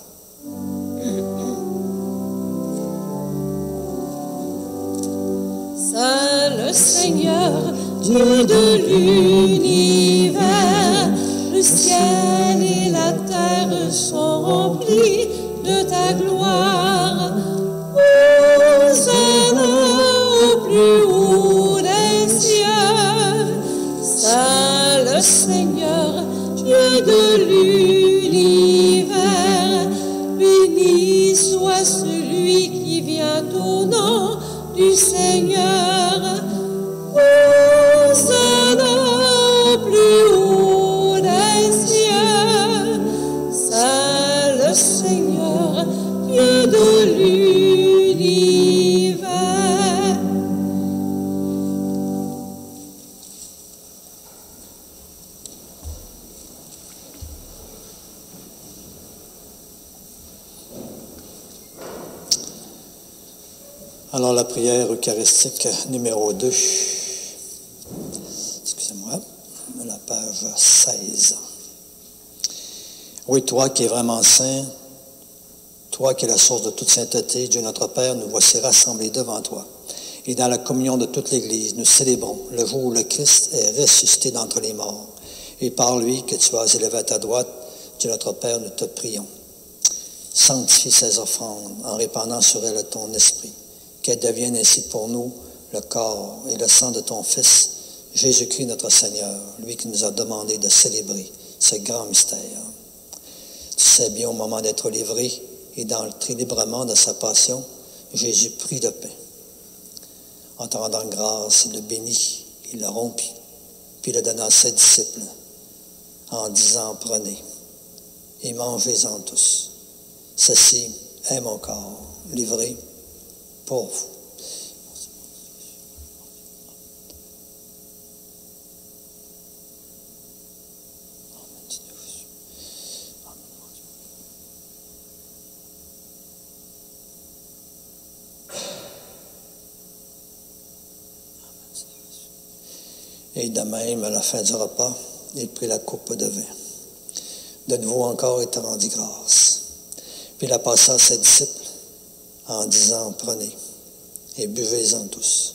Saint le Seigneur, Dieu de l'univers, le ciel et la terre sont remplis de ta gloire. Hosanna au plus haut des cieux. Saint le Seigneur, Dieu de l'univers, béni soit celui qui vient au nom du Seigneur. Hosanna au plus haut des cieux. Saint le Seigneur, Dieu de l'univers. Alors, la prière eucharistique numéro 2. Excusez-moi, la page 16. Oui, toi qui es vraiment saint, toi qui es la source de toute sainteté, Dieu notre Père, nous voici rassemblés devant toi. Et dans la communion de toute l'Église, nous célébrons le jour où le Christ est ressuscité d'entre les morts. Et par lui que tu as élevé à ta droite, Dieu notre Père, nous te prions. Sanctifie ces offrandes en répandant sur elles ton esprit, qu'elles deviennent ainsi pour nous le corps et le sang de ton Fils, Jésus-Christ notre Seigneur, lui qui nous a demandé de célébrer ce grand mystère. Tu sais bien, au moment d'être livré et dans le délibrement de sa passion, Jésus prit le pain. En te rendant grâce, il le bénit, il le rompit, puis il le donna à ses disciples, en disant, prenez et mangez-en tous. Ceci est mon corps, livré pour vous. Et de même, à la fin du repas, il prit la coupe de vin. De nouveau encore, il te rendit grâce. Puis il la passa à ses disciples en disant, prenez et buvez-en tous.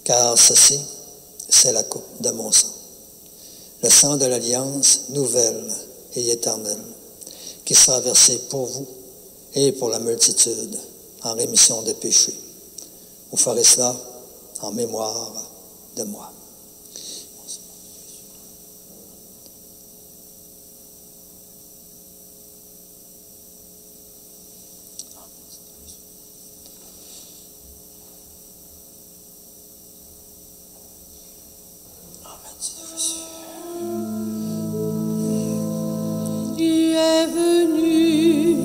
Car ceci, c'est la coupe de mon sang. Le sang de l'alliance nouvelle et éternelle, qui sera versé pour vous et pour la multitude en rémission des péchés. Vous ferez cela en mémoire de moi. Tu es venu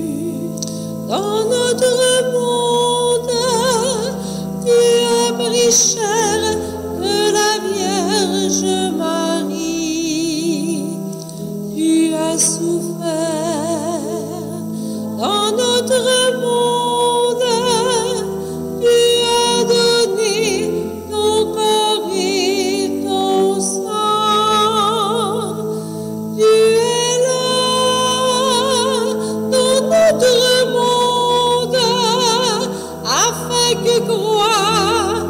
dans notre monde, tu as pris chair de la Vierge Marie, tu as souffert dans notre monde, tu as donné ton corps et ton sang, tu es là dans notre monde, afin que croient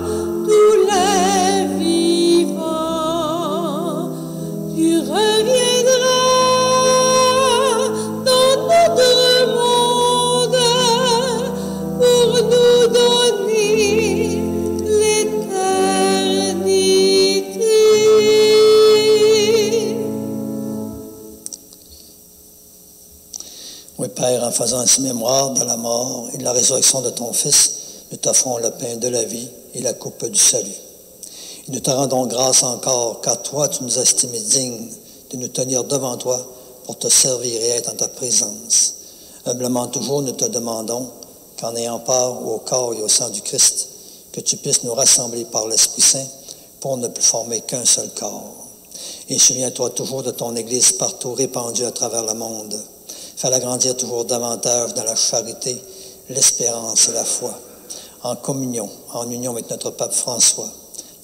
tous les vivants. Tu reviendras dans notre monde pour nous donner l'éternité. Oui, Père, en faisant ainsi mémoire de la mort et de la résurrection de ton Fils, nous t'offrons le pain de la vie et la coupe du salut. Et nous te rendons grâce encore, car toi, tu nous as estimés dignes de nous tenir devant toi pour te servir et être en ta présence. Humblement toujours, nous te demandons qu'en ayant part au corps et au sang du Christ, que tu puisses nous rassembler par l'Esprit Saint pour ne plus former qu'un seul corps. Et souviens-toi toujours de ton Église partout répandue à travers le monde. Fais-la grandir toujours davantage dans la charité, l'espérance et la foi, en communion, en union avec notre pape François,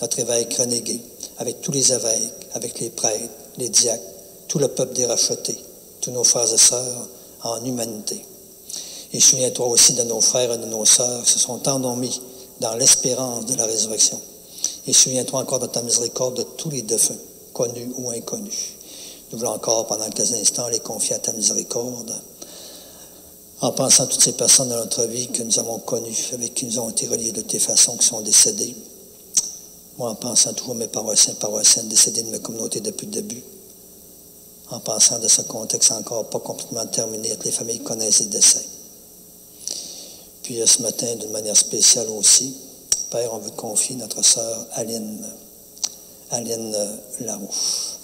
notre évêque Renégué, avec tous les évêques, avec les prêtres, les diacres, tout le peuple des rachetés, tous nos frères et sœurs en humanité. Et souviens-toi aussi de nos frères et de nos sœurs qui se sont endormis dans l'espérance de la résurrection. Et souviens-toi encore de ta miséricorde de tous les défunts, connus ou inconnus. Nous voulons encore, pendant quelques instants, les confier à ta miséricorde, en pensant à toutes ces personnes dans notre vie que nous avons connues, avec qui nous avons été reliés de tes façons, qui sont décédées. Moi, en pensant toujours à mes paroissiennes décédées de mes communautés depuis le début, en pensant de ce contexte encore pas complètement terminé, que les familles connaissent les décès. Puis ce matin, d'une manière spéciale aussi, Père, on veut te confier notre sœur Aline Larouche.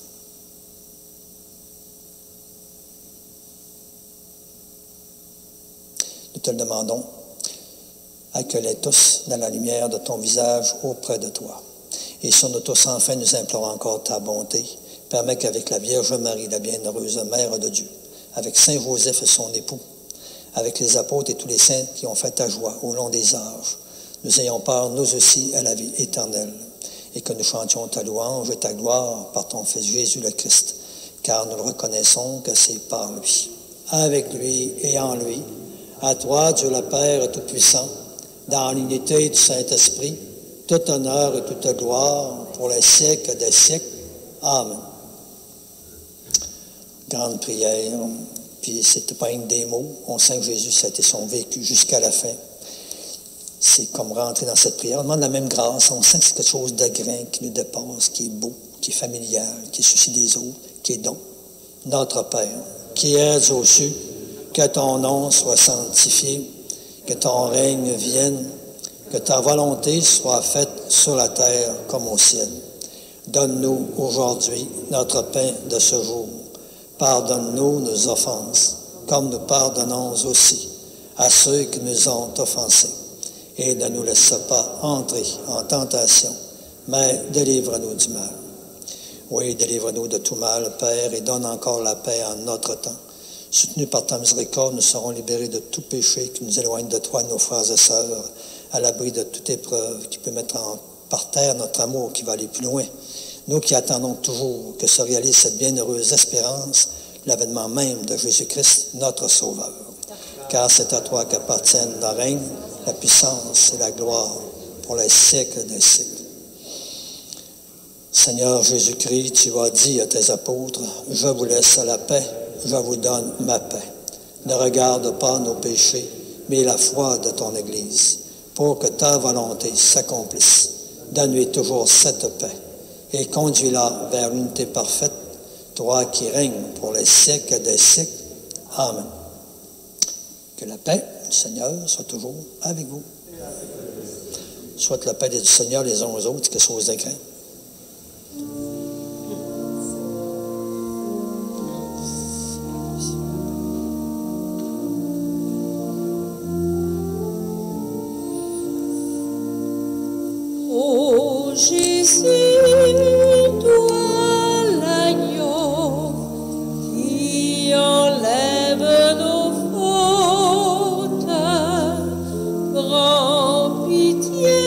Nous te le demandons, accueille-les tous dans la lumière de ton visage auprès de toi. Et sur nous tous, enfin, nous implorons encore ta bonté. Permets qu'avec la Vierge Marie, la bienheureuse Mère de Dieu, avec Saint Joseph et son époux, avec les apôtres et tous les saints qui ont fait ta joie au long des âges, nous ayons part, nous aussi, à la vie éternelle, et que nous chantions ta louange et ta gloire par ton Fils Jésus le Christ, car nous le reconnaissons que c'est par lui, avec lui et en lui, à toi, Dieu le Père Tout-Puissant, dans l'unité du Saint-Esprit, tout honneur et toute gloire pour les siècles des siècles. Amen. Grande prière, puis c'était pas une des mots. On sent que Jésus, ça a été son vécu jusqu'à la fin. C'est comme rentrer dans cette prière. On demande la même grâce. On sent que c'est quelque chose de grand qui nous dépasse, qui est beau, qui est familial, qui est souci des autres, qui est don. Notre Père, qui es aux cieux, que ton nom soit sanctifié, que ton règne vienne, que ta volonté soit faite sur la terre comme au ciel. Donne-nous aujourd'hui notre pain de ce jour. Pardonne-nous nos offenses, comme nous pardonnons aussi à ceux qui nous ont offensés. Et ne nous laisse pas entrer en tentation, mais délivre-nous du mal. Oui, délivre-nous de tout mal, Père, et donne encore la paix en notre temps. Soutenus par ta miséricorde, nous serons libérés de tout péché qui nous éloigne de toi, nos frères et sœurs, à l'abri de toute épreuve qui peut mettre par terre notre amour qui va aller plus loin. Nous qui attendons toujours que se réalise cette bienheureuse espérance, l'avènement même de Jésus-Christ, notre Sauveur. Car c'est à toi qu'appartiennent le règne, la puissance et la gloire pour les siècles des siècles. Seigneur Jésus-Christ, tu as dit à tes apôtres, « Je vous laisse la paix, je vous donne ma paix. Ne regarde pas nos péchés, mais la foi de ton Église, pour que ta volonté s'accomplisse. Donne-lui toujours cette paix et conduis-la vers l'unité parfaite, toi qui règnes pour les siècles des siècles. Amen. » Que la paix du Seigneur soit toujours avec vous. Soit la paix du Seigneur les uns aux autres, c'est quelque chose de grand. Ô Jésus, toi l'agneau qui enlève nos fautes, prends pitié,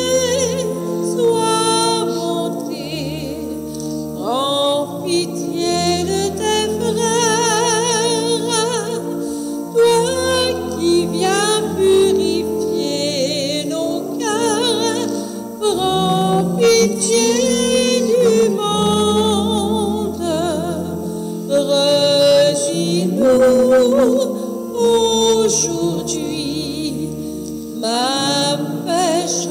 sois bonté, prends pitié de tes frères, toi qui viens purifier nos cœurs, prends pitié du monde, régis-nous aujourd'hui, ma paix je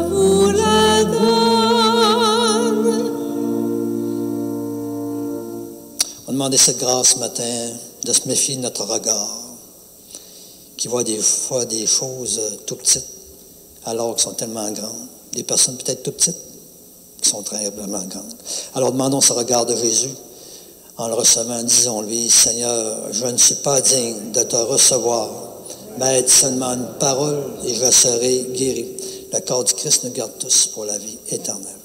vous la donne. On demandait cette grâce ce matin de se méfier de notre regard, qui voit des fois des choses tout petites, alors qu'elles sont tellement grandes. Des personnes peut-être tout petites, qui sont terriblement grandes. Alors demandons ce regard de Jésus. En le recevant, disons-lui, Seigneur, je ne suis pas digne de te recevoir, mais aide seulement une parole et je serai guéri. Le corps du Christ nous garde tous pour la vie éternelle.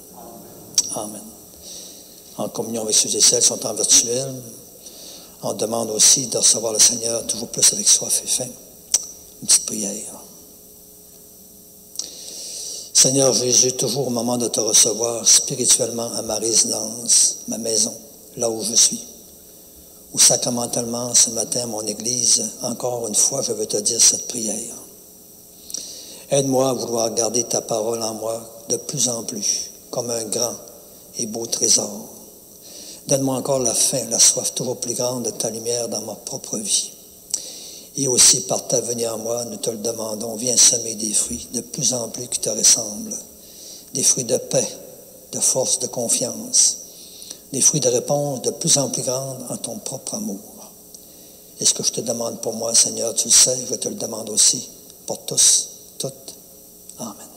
Amen. En communion avec ceux et celles qui sont en virtuel, on demande aussi de recevoir le Seigneur toujours plus avec soif et faim. Une petite prière. Seigneur Jésus, toujours au moment de te recevoir spirituellement à ma résidence, ma maison, là où je suis, ou sacramentellement ce matin à mon église, encore une fois, je veux te dire cette prière. Aide-moi à vouloir garder ta parole en moi de plus en plus, comme un grand et beau trésor. Donne-moi encore la faim, la soif toujours plus grande de ta lumière dans ma propre vie. Et aussi par ta venue en moi, nous te le demandons, viens semer des fruits de plus en plus qui te ressemblent. Des fruits de paix, de force, de confiance. Des fruits de réponse de plus en plus grandes en ton propre amour. Et ce que je te demande pour moi, Seigneur, tu le sais, je te le demande aussi pour tous, toutes. Amen.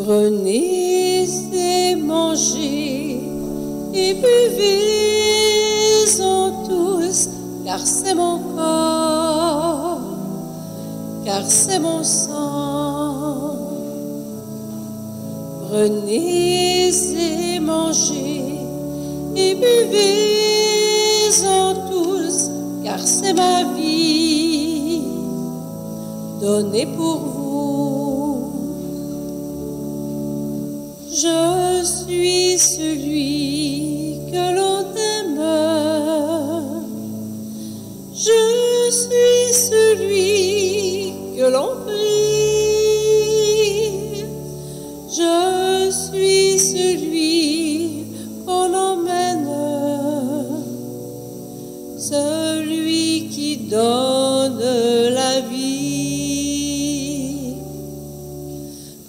Prenez et mangez et buvez-en tous, car c'est mon corps, car c'est mon sang. Prenez et mangez et buvez-en tous, car c'est ma vie, donnée pour vous. Je suis celui que l'on aime. Je suis celui que l'on prie. Je suis celui qu'on emmène. Celui qui donne la vie.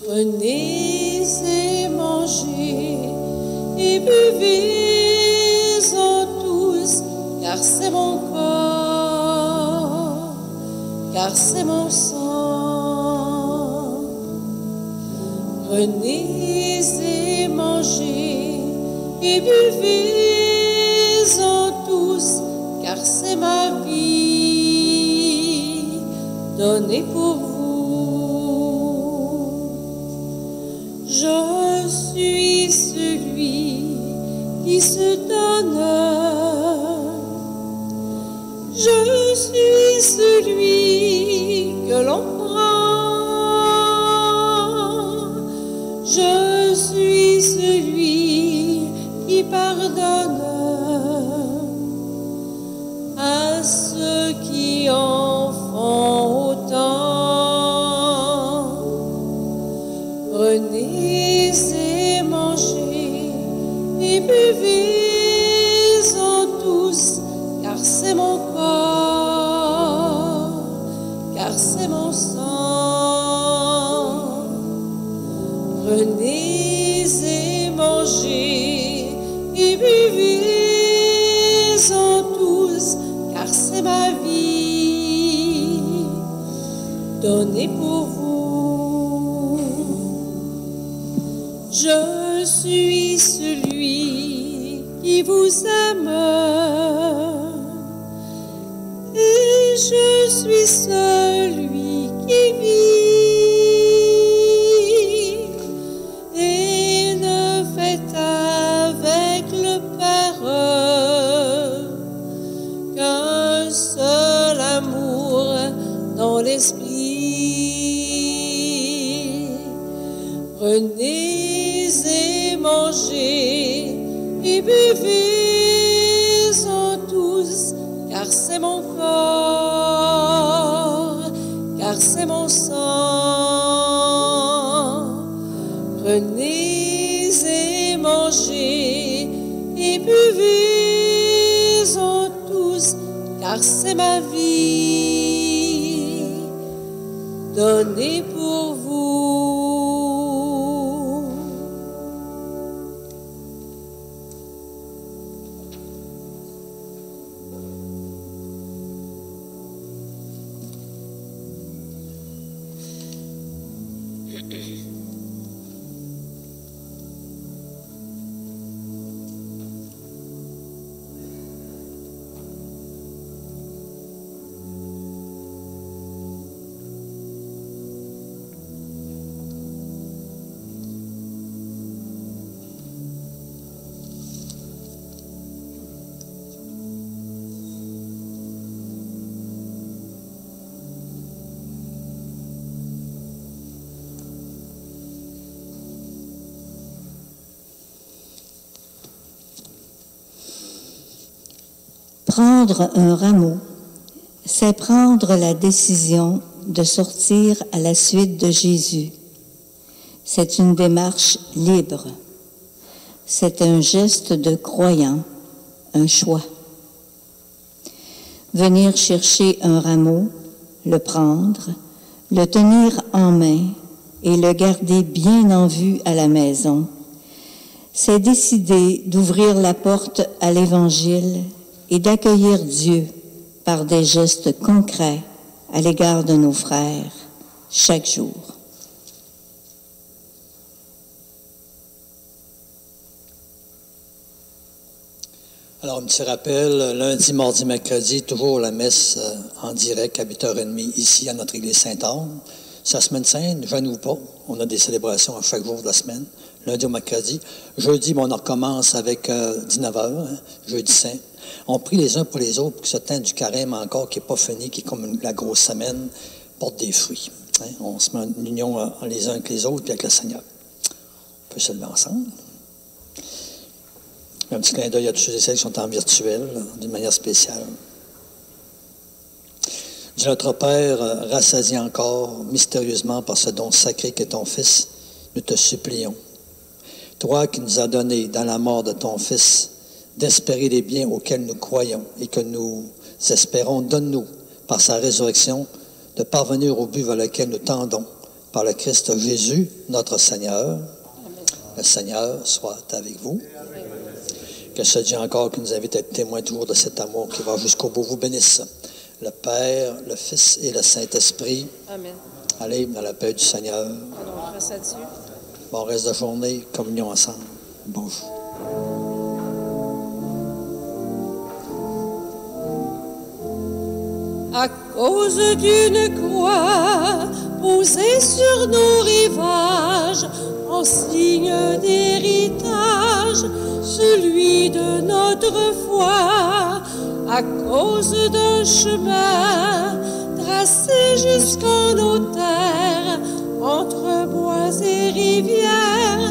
Prenez et mangez et buvez-en tous, car c'est mon corps, car c'est mon sang. Prenez et mangez et buvez-en tous, car c'est ma vie, donnée pour vous. Je suis celui qui se donne. Je suis celui que l'on prend. Je suis celui qui pardonne à ceux qui en font autant. Prenez et buvez-en tous, car c'est mon corps, car c'est mon sang. Prenez et mangez et buvez-en tous, car c'est ma vie, donnée pour vous. Je suis celui qui vous aime, et je suis celui qui vit, et ne faites avec le Père qu'un seul amour dans l'esprit. Prenez et mangez et buvez-en tous, car c'est mon corps, car c'est mon sang. Prenez et mangez et buvez-en tous, car c'est ma vie, donnée pour vous. Prendre un rameau, c'est prendre la décision de sortir à la suite de Jésus. C'est une démarche libre. C'est un geste de croyant, un choix. Venir chercher un rameau, le prendre, le tenir en main et le garder bien en vue à la maison, c'est décider d'ouvrir la porte à l'Évangile et d'accueillir Dieu par des gestes concrets à l'égard de nos frères chaque jour. Alors, un petit rappel, lundi, mardi, mercredi, toujours la messe en direct à 8h30 ici à notre église Sainte-Anne. C'est la semaine sainte, ne gênez-vous pas. On a des célébrations à chaque jour de la semaine, lundi au mercredi. Jeudi, on en recommence avec 19h, jeudi saint. On prie les uns pour les autres pour que ce temps du carême encore qui n'est pas fini, qui est comme la grosse semaine, porte des fruits. On se met en union les uns avec les autres et avec le Seigneur. On peut se lever ensemble. Un petit clin d'œil à tous ceux et celles qui sont en virtuel, d'une manière spéciale. Dieu notre Père, rassasie encore mystérieusement par ce don sacré qu'est ton Fils, nous te supplions. Toi qui nous as donné dans la mort de ton Fils d'espérer les biens auxquels nous croyons et que nous espérons, donne-nous, par sa résurrection, de parvenir au but vers lequel nous tendons, par le Christ Jésus, notre Seigneur. Amen. Le Seigneur soit avec vous. Amen. Que ce Dieu encore qui nous invite à être témoins toujours de cet amour qui va jusqu'au bout vous bénisse. Le Père, le Fils et le Saint-Esprit. Amen. Allez dans la paix du Seigneur. Alors, grâce à Dieu. Bon reste de journée, communion ensemble. Bonjour. À cause d'une croix posée sur nos rivages, en signe d'héritage, celui de notre foi, à cause d'un chemin tracé jusqu'en nos terres, entre bois et rivières,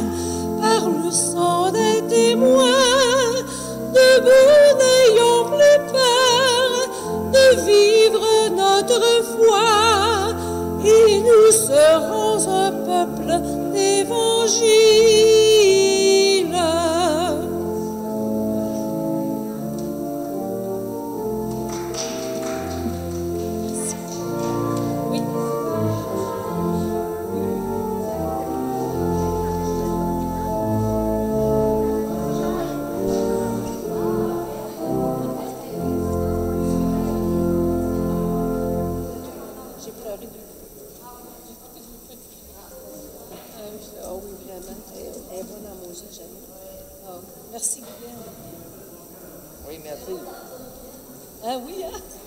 par le sang des témoins, debout n'ayons plus peur de vivre notre foi, et nous serons un peuple d'évangile. Ah oui, hein?